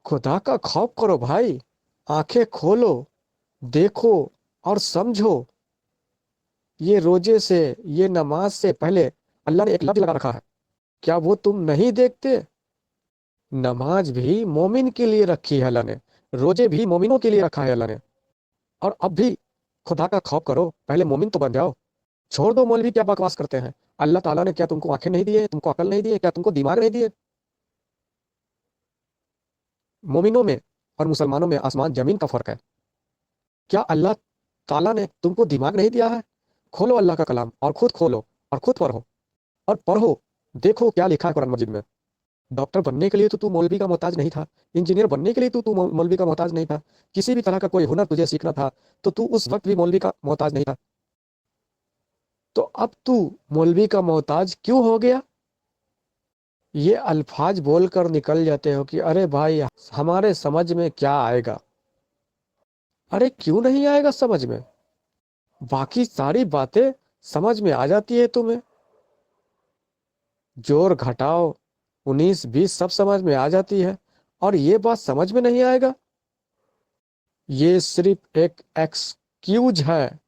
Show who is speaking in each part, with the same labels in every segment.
Speaker 1: खुदा का खौफ करो भाई, आंखें खोलो, देखो और समझो। ये रोजे से, ये नमाज से पहले अल्लाह ने एक लफ्ज लगा रखा है। क्या वो तुम नहीं देखते? नमाज भी मोमिन के लिए रखी है अल्लाह ने, रोजे भी मोमिनों के लिए रखा है अल्लाह ने। और अब भी खुदा का खौफ करो, पहले मोमिन तो बन जाओ। छोड़ दो मौलवी क्या बकवास करते हैं। अल्लाह ताला ने क्या तुमको आंखें नहीं दी है, तुमको अकल नहीं दी है, क्या तुमको दिमाग नहीं दिए? मोमिनों में और मुसलमानों में आसमान जमीन का फर्क है। क्या अल्लाह ताला ने तुमको दिमाग नहीं दिया है? खोलो अल्लाह का कलाम और खुद खोलो और खुद पढ़ो, और पढ़ो, देखो क्या लिखा है कुरान मजीद में। डॉक्टर बनने के लिए तो तू मौलवी का मोहताज नहीं था, इंजीनियर बनने के लिए तो तू मौलवी का मोहताज नहीं था, किसी भी तरह का कोई हुनर तुझे सीखना था तो तू उस वक्त भी मौलवी का मोहताज नहीं था। तो अब तू मौलवी का मोहताज क्यों हो गया? ये अल्फाज बोलकर निकल जाते हो कि अरे भाई हमारे समझ में क्या आएगा। अरे क्यों नहीं आएगा समझ में? बाकी सारी बातें समझ में आ जाती है तुम्हें। जोड़ घटाओ 19 20 सब समझ में आ जाती है, और ये बात समझ में नहीं आएगा। ये सिर्फ एक एक्सक्यूज है,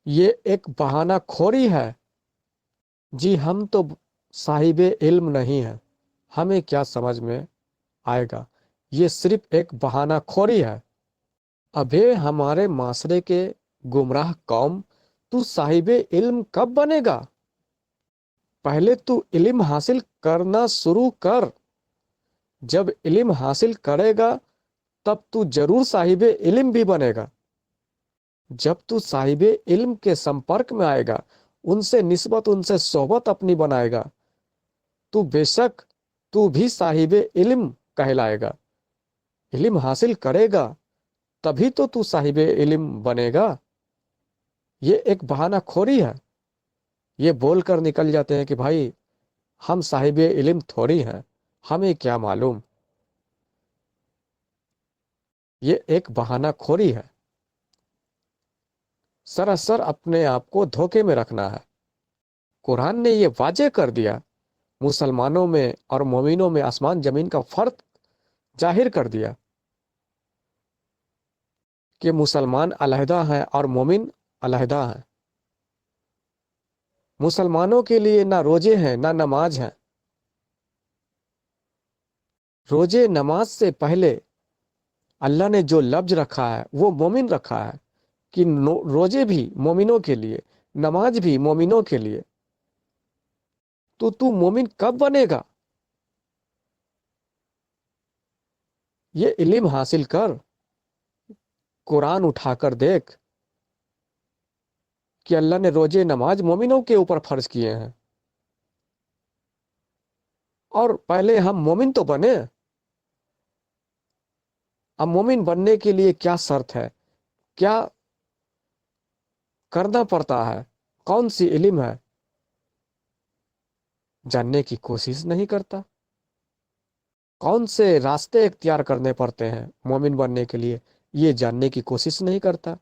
Speaker 1: ये एक बहाना खोरी है। जी हम तो साहिबे इल्म नहीं है, हमें क्या समझ में आएगा। ये सिर्फ एक बहाना खोरी है। अबे हमारे माशरे के गुमराह कौम, तू साहिबे इल्म कब बनेगा? पहले तू इल्म हासिल करना शुरू कर। जब इल्म हासिल करेगा तब तू जरूर साहिबे इल्म भी बनेगा। जब तू साहिबे इल्म के संपर्क में आएगा, उनसे निस्बत, उनसे सोहबत अपनी बनाएगा, तू बेशक तू भी साहिबे इल्म कहलाएगा। इल्म हासिल करेगा तभी तो तू साहिबे इल्म बनेगा। ये एक बहाना खोरी है। ये बोलकर निकल जाते हैं कि भाई हम साहिबे इल्म थोड़ी हैं, हमें क्या मालूम। ये एक बहाना खोरी है। सरासर अपने आप को धोखे में रखना है। कुरान ने ये वाजे कर दिया, मुसलमानों में और मोमिनों में आसमान जमीन का फर्क जाहिर कर दिया कि मुसलमान अलहदा हैं और मोमिन अलहदा हैं। मुसलमानों के लिए ना रोजे हैं ना नमाज है। रोजे नमाज से पहले अल्लाह ने जो लफ्ज रखा है वो मोमिन रखा है कि रोजे भी मोमिनों के लिए, नमाज भी मोमिनों के लिए। तो तू मोमिन कब बनेगा? ये इल्म हासिल कर, कुरान उठाकर देख कि अल्लाह ने रोजे नमाज मोमिनों के ऊपर फर्ज किए हैं। और पहले हम मोमिन तो बने। अब मोमिन बनने के लिए क्या शर्त है, क्या करना पड़ता है, कौन सी इल्म है, जानने की कोशिश नहीं करता। कौन से रास्ते इख्तियार करने पड़ते हैं मोमिन बनने के लिए, ये जानने की कोशिश नहीं करता।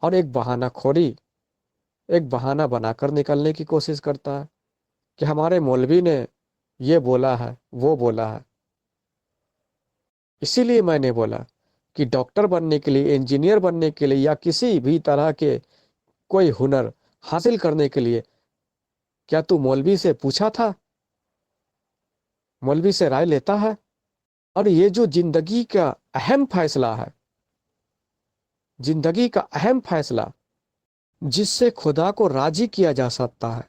Speaker 1: और एक बहाना खोरी, एक बहाना बनाकर निकलने की कोशिश करता है कि हमारे मौलवी ने ये बोला है, वो बोला है। इसीलिए मैंने बोला कि डॉक्टर बनने के लिए, इंजीनियर बनने के लिए, या किसी भी तरह के कोई हुनर हासिल करने के लिए क्या तू मौलवी से पूछा था? मौलवी से राय लेता है? और ये जो जिंदगी का अहम फैसला है, जिंदगी का अहम फैसला जिससे खुदा को राजी किया जा सकता है,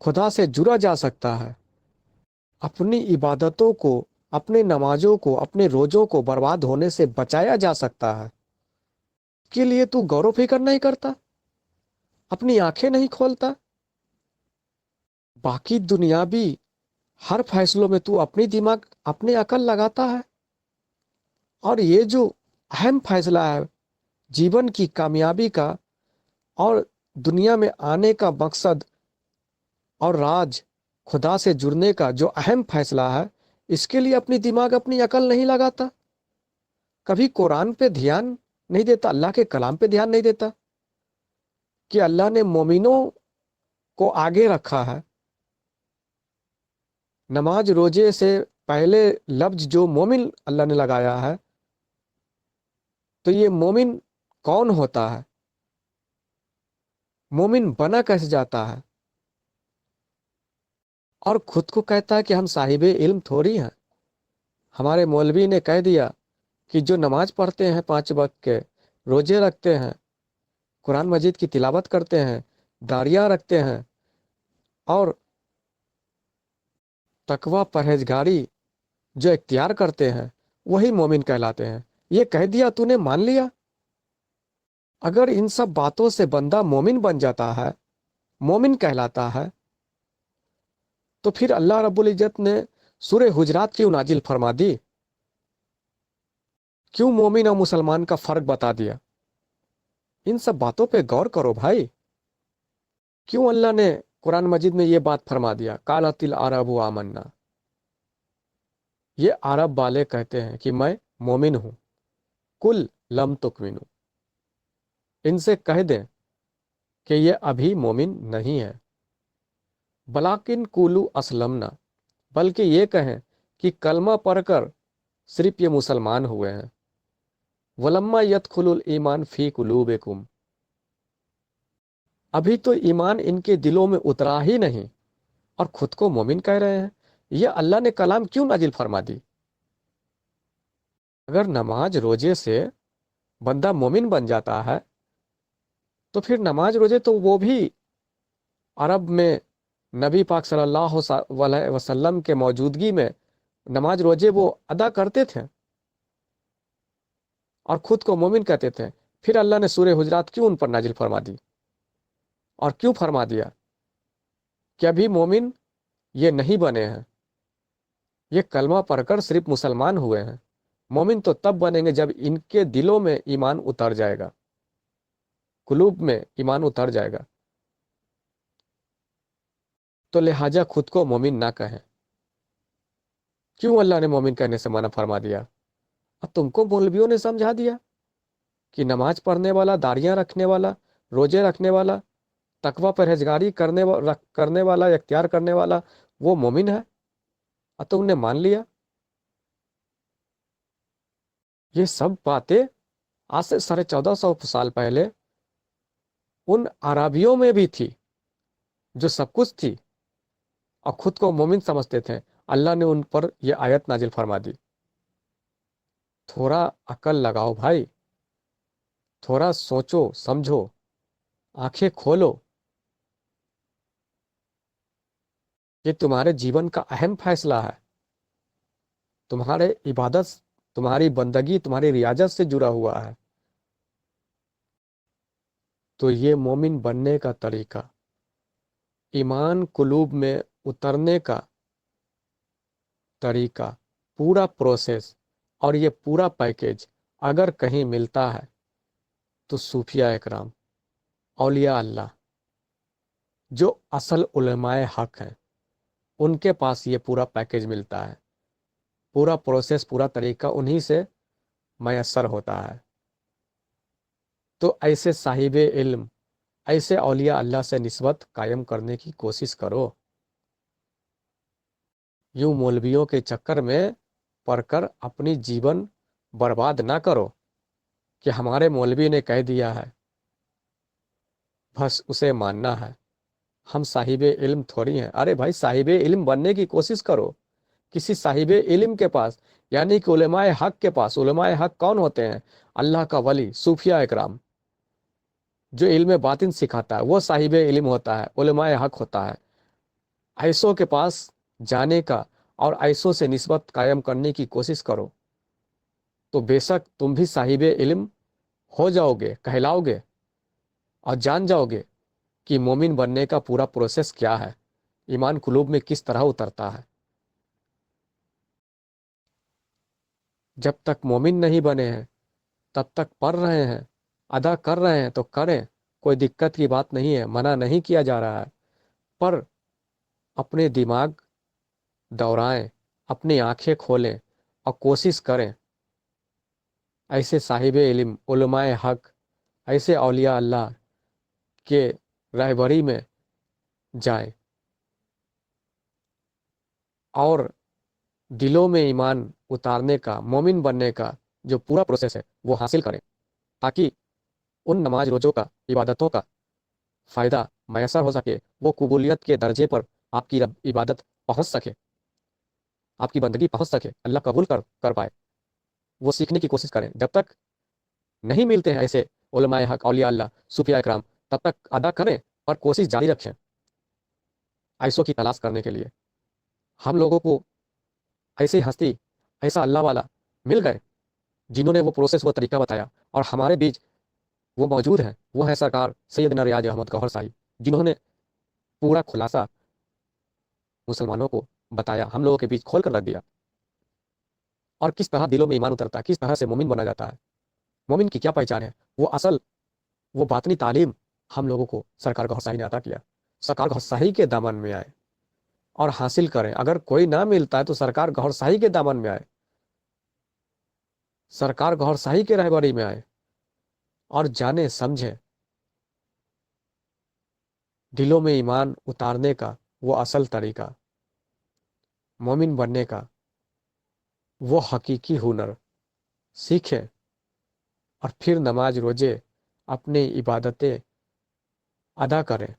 Speaker 1: खुदा से जुड़ा जा सकता है, अपनी इबादतों को, अपने नमाजों को, अपने रोजों को बर्बाद होने से बचाया जा सकता है, के लिए तू गौर फिक्र नहीं करता, अपनी आंखें नहीं खोलता। बाकी दुनियावी हर फैसलों में तू अपनी दिमाग, अपनी अकल लगाता है। और ये जो अहम फैसला है जीवन की कामयाबी का और दुनिया में आने का मकसद और राज, खुदा से जुड़ने का जो अहम फैसला है, इसके लिए अपनी दिमाग, अपनी अकल नहीं लगाता। कभी कुरान पे ध्यान नहीं देता, अल्लाह के कलाम पे ध्यान नहीं देता कि अल्लाह ने मोमिनों को आगे रखा है। नमाज रोजे से पहले लफ्ज जो मोमिन अल्लाह ने लगाया है, तो ये मोमिन कौन होता है, मोमिन बना कैसे जाता है, और खुद को कहता है कि हम साहिबे इल्म थोड़ी हैं। हमारे मौलवी ने कह दिया कि जो नमाज पढ़ते हैं 5 वक्त के, रोजे रखते हैं, कुरान मजीद की तिलावत करते हैं, दाढ़ियाँ रखते हैं और तकवा परहेजगारी जो इख्तियार करते हैं, वही मोमिन कहलाते हैं। ये कह दिया, तूने मान लिया। अगर इन सब बातों से बंदा मोमिन बन जाता है, मोमिन कहलाता है, तो फिर अल्लाह रब्बुल इज्जत ने सूरे हुजरात क्यों नाजिल फरमा दी? क्यों मोमिन और मुसलमान का फर्क बता दिया? इन सब बातों पे गौर करो भाई। क्यों अल्लाह ने कुरान मजीद में ये बात फरमा दिया, कालतिल अरबु आमन्ना? ये अरब वाले कहते हैं कि मैं मोमिन हूं। कुल लम तुकमिनु, इनसे कह दें कि ये अभी मोमिन नहीं है। बलाकिन कुलू असलमना, बल्कि ये कहें कि कलमा पढ़कर सिर्फ ये मुसलमान हुए हैं। वलम्मा यदखुलुल ईमान फी कुलूबिकुम, अभी तो ईमान इनके दिलों में उतरा ही नहीं और खुद को मोमिन कह रहे हैं। ये अल्लाह ने कलाम क्यों नाजिल फरमा दी? अगर नमाज रोजे से बंदा मोमिन बन जाता है, तो फिर नमाज रोजे तो वो भी अरब में नबी पाक सल्लल्लाहु अलैहि वसल्लम के मौजूदगी में नमाज रोजे वो अदा करते थे और खुद को मोमिन कहते थे। फिर अल्लाह ने सूरह हुजरात क्यों उन पर नाजिल फरमा दी? और क्यों फरमा दिया कि अभी मोमिन ये नहीं बने हैं, ये कलमा पढ़कर सिर्फ मुसलमान हुए हैं। मोमिन तो तब बनेंगे जब इनके दिलों में ईमान उतर जाएगा, कुलूब में ईमान उतर जाएगा। तो लिहाजा खुद को मोमिन ना कहें। क्यों अल्लाह ने मोमिन कहने से मना फरमा दिया? और तुमको मौलवियों ने समझा दिया कि नमाज पढ़ने वाला, दाढ़ियां रखने वाला, रोजे रखने वाला, तकवा परहेजगारी करने वाला, इख्तियार करने वाला, वो मोमिन है, और तुमने मान लिया। ये सब बातें आज से 1450 साल पहले उन अराबियों में भी थी जो सब कुछ थी और खुद को मोमिन समझते थे। अल्लाह ने उन पर यह आयत नाजिल फरमा दी। थोड़ा अकल लगाओ भाई, थोड़ा सोचो समझो, आंखें खोलो। ये तुम्हारे जीवन का अहम फैसला है। तुम्हारे इबादत, तुम्हारी बंदगी, तुम्हारी रियाजत से जुड़ा हुआ है। तो ये मोमिन बनने का तरीका, ईमान कुलूब में उतरने का तरीका, पूरा प्रोसेस और ये पूरा पैकेज अगर कहीं मिलता है तो सूफिया इकराम, औलिया अल्लाह, जो असल उलमाए हक हैं, उनके पास ये पूरा पैकेज मिलता है। पूरा प्रोसेस, पूरा तरीका उन्हीं से मैसर होता है। तो ऐसे साहिबे इल्म, ऐसे औलिया अल्लाह से निस्बत कायम करने की कोशिश करो। यूं मौलवियों के चक्कर में पढ़कर अपनी जीवन बर्बाद ना करो कि हमारे मौलवी ने कह दिया है, बस उसे मानना है, हम साहिबे इल्म थोड़ी हैं। अरे भाई, साहिबे इल्म बनने की कोशिश करो किसी साहिबे इल्म के पास, यानी कि उलमाए हक के पास। उलमाए हक कौन होते हैं? अल्लाह का वली, सूफिया इकराम, जो इल्म बातिन सिखाता है, वो साहिबे इल्म होता है, उलमाए हक होता है। ऐसों के पास जाने का और ऐसों से निस्बत कायम करने की कोशिश करो, तो बेशक तुम भी साहिबे इल्म हो जाओगे, कहलाओगे, और जान जाओगे कि मोमिन बनने का पूरा प्रोसेस क्या है, ईमान कुलूब में किस तरह उतरता है। जब तक मोमिन नहीं बने हैं, तब तक पढ़ रहे हैं, अदा कर रहे हैं तो करें, कोई दिक्कत की बात नहीं है, मना नहीं किया जा रहा है। पर अपने दिमाग दौड़ाएं, अपनी आंखें खोलें और कोशिश करें ऐसे साहिबे इल्म, उलमाए हक, ऐसे औलिया अल्लाह के रहबरी में जाएं और दिलों में ईमान उतारने का, मोमिन बनने का जो पूरा प्रोसेस है वो हासिल करें, ताकि उन नमाज रोजों का, इबादतों का फ़ायदा मैसर हो सके, वो कबूलियत के दर्जे पर आपकी इबादत पहुंच सके, आपकी बंदगी पहुंच सके, अल्लाह कबूल कर पाए। वो सीखने की कोशिश करें। जब तक नहीं मिलते हैं ऐसे उलमाए हक, औलिया अल्लाह, सूफिया इकराम, तब तक अदा करें और कोशिश जारी रखें ऐसों की तलाश करने के लिए। हम लोगों को ऐसी हस्ती, ऐसा अल्लाह वाला मिल गए जिन्होंने वो प्रोसेस, वो तरीका बताया, और हमारे बीच वो मौजूद हैं। वो है सरकार सैयदना रियाज अहमद गौहर साहिब, जिन्होंने पूरा खुलासा मुसलमानों को बताया, हम लोगों के बीच खोल कर रख दिया, और किस तरह दिलों में ईमान उतरता है, किस तरह से मोमिन बना जाता है, मोमिन की क्या पहचान है, वो असल, वो बातनी तालीम हम लोगों को सरकार गौहर साहिब ने अता किया। सरकार गौहर साहिब के दामन में आए और हासिल करें। अगर कोई ना मिलता है तो सरकार गौहर साहिब के दामन में आए, सरकार गौहर साहिब के रहबरी में आए, और जाने समझे दिलों में ईमान उतारने का वो असल तरीका, मोमिन बनने का वो हकीकी हुनर सीखें, और फिर नमाज रोजे, अपनी इबादतें अदा करें।